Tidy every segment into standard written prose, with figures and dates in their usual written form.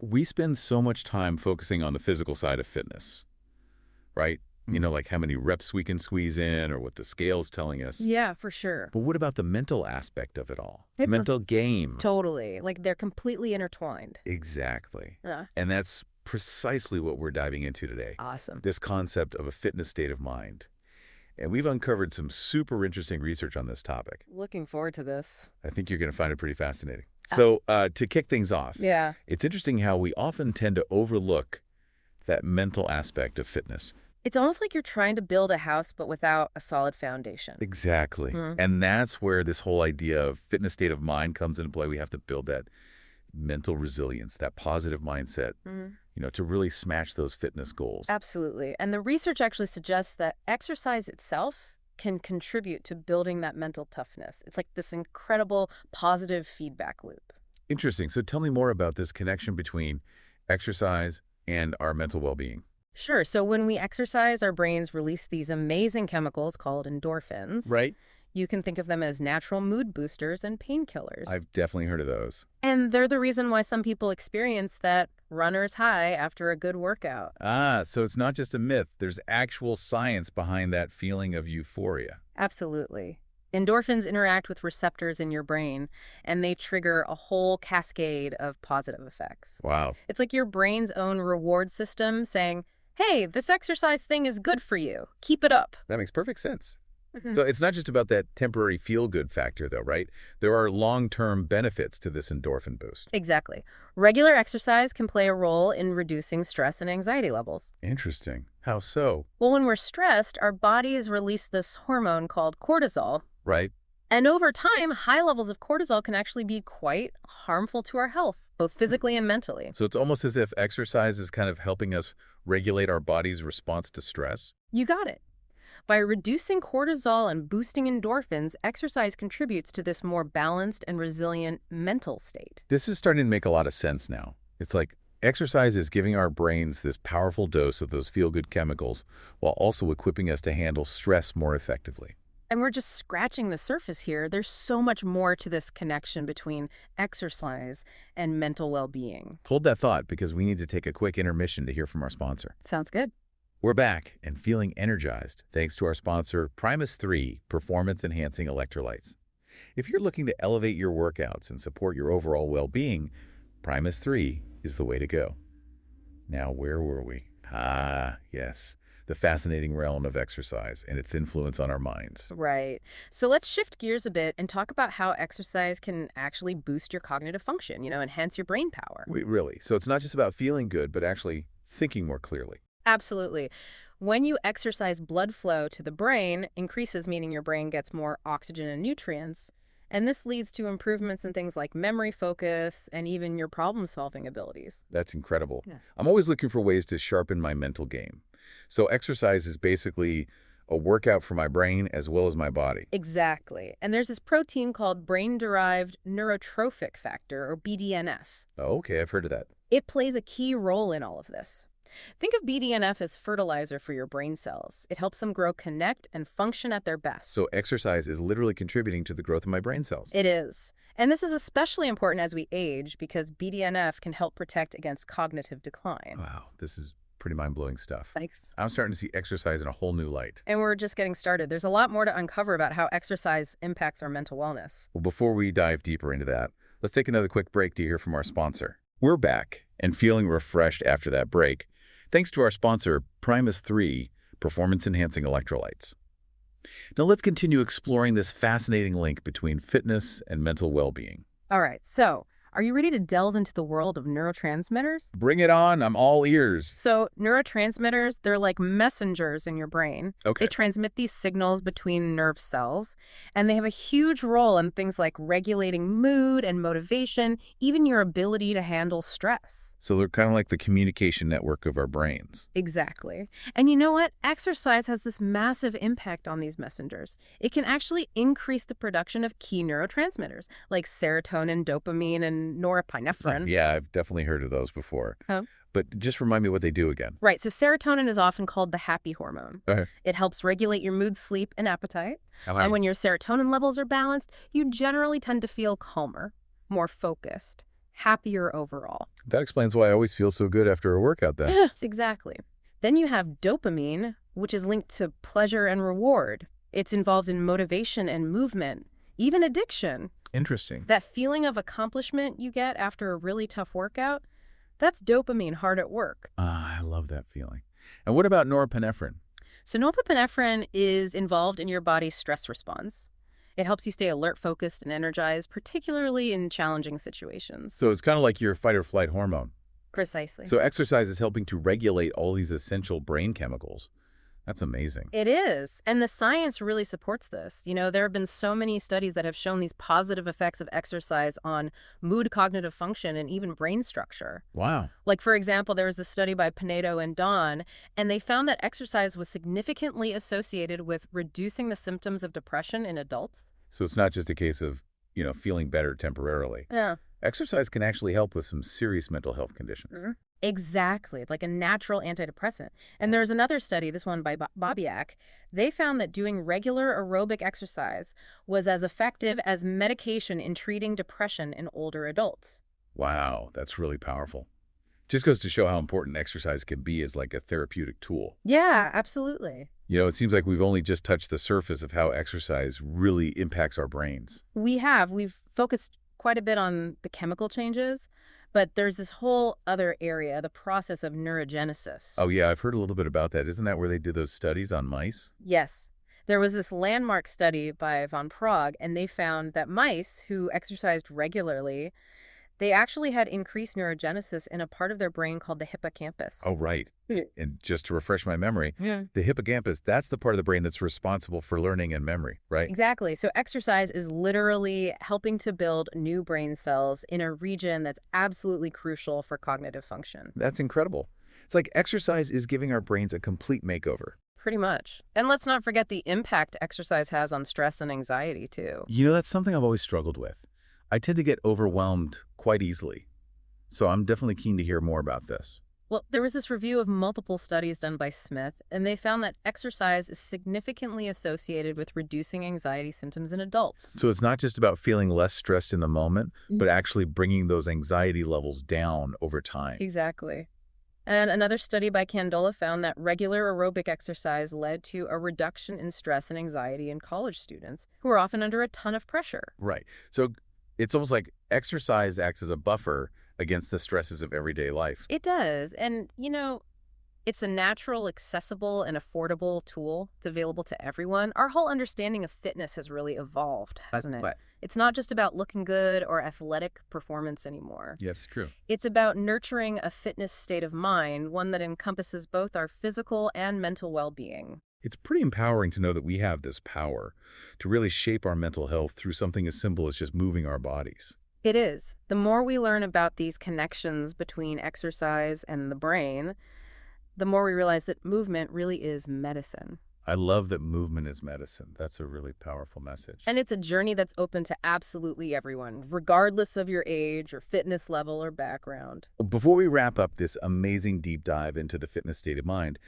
we spend so much time focusing on the physical side of fitness, right? You know, like how many reps we can squeeze in or what the scale's telling us. Yeah, for sure. But what about the mental aspect of it all? The mental game. Totally. Like they're completely intertwined. Exactly. Yeah. And that's precisely what we're diving into today. Awesome. This concept of a fitness state of mind. And we've uncovered some super interesting research on this topic. Looking forward to this. I think you're going to find it pretty fascinating. So to kick things off, Yeah. it's interesting how we often tend to overlook that mental aspect of fitness. It's almost like you're trying to build a house but without a solid foundation. Exactly. And that's where this whole idea of fitness state of mind comes into play. We have to build that mental resilience, that positive mindset, you know, to really smash those fitness goals. Absolutely. And the research actually suggests that exercise itself can contribute to building that mental toughness. It's like this incredible positive feedback loop. Interesting. So tell me more about this connection between exercise and our mental well-being. Sure. So when we exercise, our brains release these amazing chemicals called endorphins. Right. You can think of them as natural mood boosters and painkillers. I've definitely heard of those. And they're the reason why some people experience that runner's high after a good workout. So it's not just a myth. There's actual science behind that feeling of euphoria. Absolutely. Endorphins interact with receptors in your brain, and they trigger a whole cascade of positive effects. Wow. It's like your brain's own reward system saying, hey, this exercise thing is good for you. Keep it up. That makes perfect sense. So it's not just about that temporary feel-good factor, though, right? There are long-term benefits to this endorphin boost. Exactly. Regular exercise can play a role in reducing stress and anxiety levels. Interesting. How so? Well, when we're stressed, our bodies release this hormone called cortisol. Right. And over time, high levels of cortisol can actually be quite harmful to our health, both physically and mentally. So it's almost as if exercise is kind of helping us regulate our body's response to stress? You got it. By reducing cortisol and boosting endorphins, exercise contributes to this more balanced and resilient mental state. This is starting to make a lot of sense now. It's like exercise is giving our brains this powerful dose of those feel-good chemicals while also equipping us to handle stress more effectively. And we're just scratching the surface here. There's so much more to this connection between exercise and mental well-being. Hold that thought because we need to take a quick intermission to hear from our sponsor. Sounds good. We're back and feeling energized thanks to our sponsor, Primus 3 Performance Enhancing Electrolytes. If you're looking to elevate your workouts and support your overall well-being, Primus 3 is the way to go. Now, where were we? Yes, the fascinating realm of exercise and its influence on our minds. Right. So let's shift gears a bit and talk about how exercise can actually boost your cognitive function, enhance your brain power. Really? So it's not just about feeling good, but actually thinking more clearly. Absolutely. When you exercise, blood flow to the brain increases, meaning your brain gets more oxygen and nutrients. And this leads to improvements in things like memory, focus, and even your problem-solving abilities. That's incredible. Yeah. I'm always looking for ways to sharpen my mental game. So exercise is basically a workout for my brain as well as my body. Exactly. And there's this protein called brain-derived neurotrophic factor, or BDNF. Oh, okay, I've heard of that. It plays a key role in all of this. Think of BDNF as fertilizer for your brain cells. It helps them grow, connect, and function at their best. So exercise is literally contributing to the growth of my brain cells. It is. And this is especially important as we age because BDNF can help protect against cognitive decline. Wow, this is pretty mind-blowing stuff. Thanks. I'm starting to see exercise in a whole new light. And we're just getting started. There's a lot more to uncover about how exercise impacts our mental wellness. Well, before we dive deeper into that, let's take another quick break to hear from our sponsor. We're back and feeling refreshed after that break, thanks to our sponsor, Primus 3 Performance Enhancing Electrolytes. Now let's continue exploring this fascinating link between fitness and mental well-being. All right, so are you ready to delve into the world of neurotransmitters? Bring it on, I'm all ears. So neurotransmitters, they're like messengers in your brain. Okay. They transmit these signals between nerve cells, and they have a huge role in things like regulating mood and motivation, even your ability to handle stress. So they're kind of like the communication network of our brains. Exactly. And you know what? Exercise has this massive impact on these messengers. It can actually increase the production of key neurotransmitters like serotonin, dopamine, and norepinephrine. Yeah, I've definitely heard of those before. Oh. But just remind me what they do again. Right. So serotonin is often called the happy hormone. Okay. It helps regulate your mood, sleep, and appetite. Wow. And when your serotonin levels are balanced, you generally tend to feel calmer, more focused, happier overall. That explains why I always feel so good after a workout then. Exactly. Then you have dopamine, which is linked to pleasure and reward. It's involved in motivation and movement, even addiction. Interesting. That feeling of accomplishment you get after a really tough workout, that's dopamine hard at work. Ah, I love that feeling. And what about norepinephrine? So norepinephrine is involved in your body's stress response. It helps you stay alert, focused, and energized, particularly in challenging situations. So it's kind of like your fight or flight hormone. Precisely. So exercise is helping to regulate all these essential brain chemicals. That's amazing. It is. And the science really supports this. There have been so many studies that have shown these positive effects of exercise on mood, cognitive function, and even brain structure. Wow. Like, for example, there was this study by Pinedo and Don, and they found that exercise was significantly associated with reducing the symptoms of depression in adults. So it's not just a case of, feeling better temporarily. Yeah. Exercise can actually help with some serious mental health conditions. Exactly, like a natural antidepressant. And there's another study, this one by Bobiak. They found that doing regular aerobic exercise was as effective as medication in treating depression in older adults. Wow, that's really powerful. Just goes to show how important exercise can be as like a therapeutic tool. Yeah, absolutely. It seems like we've only just touched the surface of how exercise really impacts our brains. We've focused quite a bit on the chemical changes, but there's this whole other area, the process of neurogenesis. Oh yeah, I've heard a little bit about that. Isn't that where they did those studies on mice? Yes. There was this landmark study by von Prague, and they found that mice who exercised regularly, they actually had increased neurogenesis in a part of their brain called the hippocampus. Oh, right. And just to refresh my memory, Yeah. the hippocampus, that's the part of the brain that's responsible for learning and memory, right? Exactly. So exercise is literally helping to build new brain cells in a region that's absolutely crucial for cognitive function. That's incredible. It's like exercise is giving our brains a complete makeover. Pretty much. And let's not forget the impact exercise has on stress and anxiety, too. That's something I've always struggled with. I tend to get overwhelmed quite easily. So I'm definitely keen to hear more about this. Well, there was this review of multiple studies done by Smith, and they found that exercise is significantly associated with reducing anxiety symptoms in adults. So it's not just about feeling less stressed in the moment, but actually bringing those anxiety levels down over time. Exactly. And another study by Candola found that regular aerobic exercise led to a reduction in stress and anxiety in college students who are often under a ton of pressure. Right. So it's almost like exercise acts as a buffer against the stresses of everyday life. It does. And, it's a natural, accessible, and affordable tool. It's available to everyone. Our whole understanding of fitness has really evolved, hasn't it? But It's not just about looking good or athletic performance anymore. yes, true. It's about nurturing a fitness state of mind, one that encompasses both our physical and mental well-being. It's pretty empowering to know that we have this power to really shape our mental health through something as simple as just moving our bodies. It is. The more we learn about these connections between exercise and the brain, the more we realize that movement really is medicine. I love that movement is medicine. That's a really powerful message. And it's a journey that's open to absolutely everyone, regardless of your age or fitness level or background. Before we wrap up this amazing deep dive into the fitness state of mind,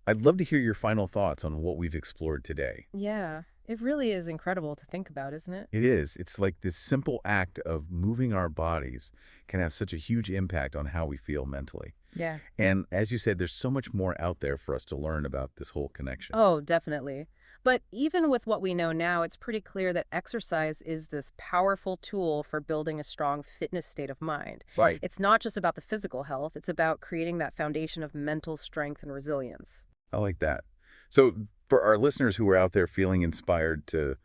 I'd love to hear your final thoughts on what we've explored today. Yeah, it really is incredible to think about, isn't it? It is. It's like this simple act of moving our bodies can have such a huge impact on how we feel mentally. Yeah. And as you said, there's so much more out there for us to learn about this whole connection. Oh, definitely. But even with what we know now, it's pretty clear that exercise is this powerful tool for building a strong fitness state of mind. Right. It's not just about the physical health, it's about creating that foundation of mental strength and resilience. I like that. So for our listeners who are out there feeling inspired to,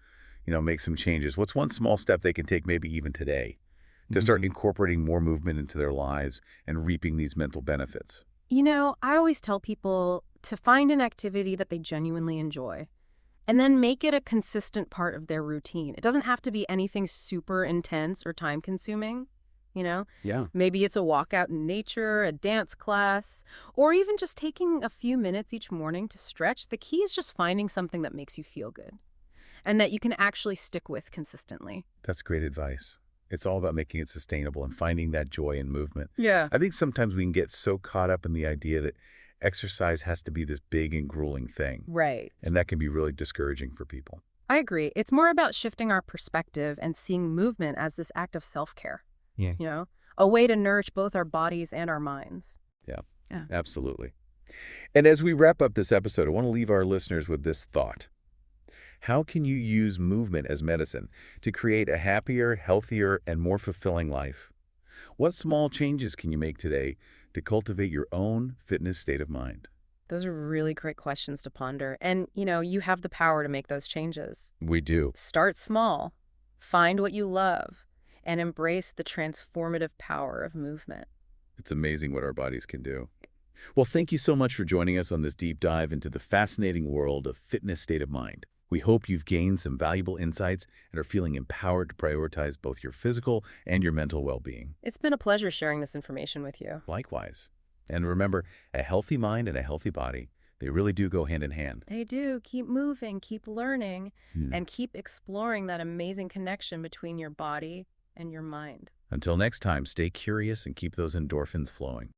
make some changes, what's one small step they can take maybe even today to start incorporating more movement into their lives and reaping these mental benefits? I always tell people to find an activity that they genuinely enjoy and then make it a consistent part of their routine. It doesn't have to be anything super intense or time-consuming. Yeah. Maybe it's a walkout in nature, a dance class, or even just taking a few minutes each morning to stretch. The key is just finding something that makes you feel good and that you can actually stick with consistently. That's great advice. It's all about making it sustainable and finding that joy in movement. Yeah. I think sometimes we can get so caught up in the idea that exercise has to be this big and grueling thing. Right. And that can be really discouraging for people. I agree. It's more about shifting our perspective and seeing movement as this act of self-care. Yeah. a way to nourish both our bodies and our minds. Yeah, Yeah. absolutely. And as we wrap up this episode, I want to leave our listeners with this thought. How can you use movement as medicine to create a happier, healthier, and more fulfilling life? What small changes can you make today to cultivate your own fitness state of mind? Those are really great questions to ponder. And, you have the power to make those changes. We do. Start small, find what you love, and embrace the transformative power of movement. It's amazing what our bodies can do. Well, thank you so much for joining us on this deep dive into the fascinating world of fitness state of mind. We hope you've gained some valuable insights and are feeling empowered to prioritize both your physical and your mental well-being. It's been a pleasure sharing this information with you. Likewise. And remember, a healthy mind and a healthy body, they really do go hand in hand. They do. Keep moving, keep learning, Hmm. and keep exploring that amazing connection between your body and your mind. Until next time, stay curious and keep those endorphins flowing.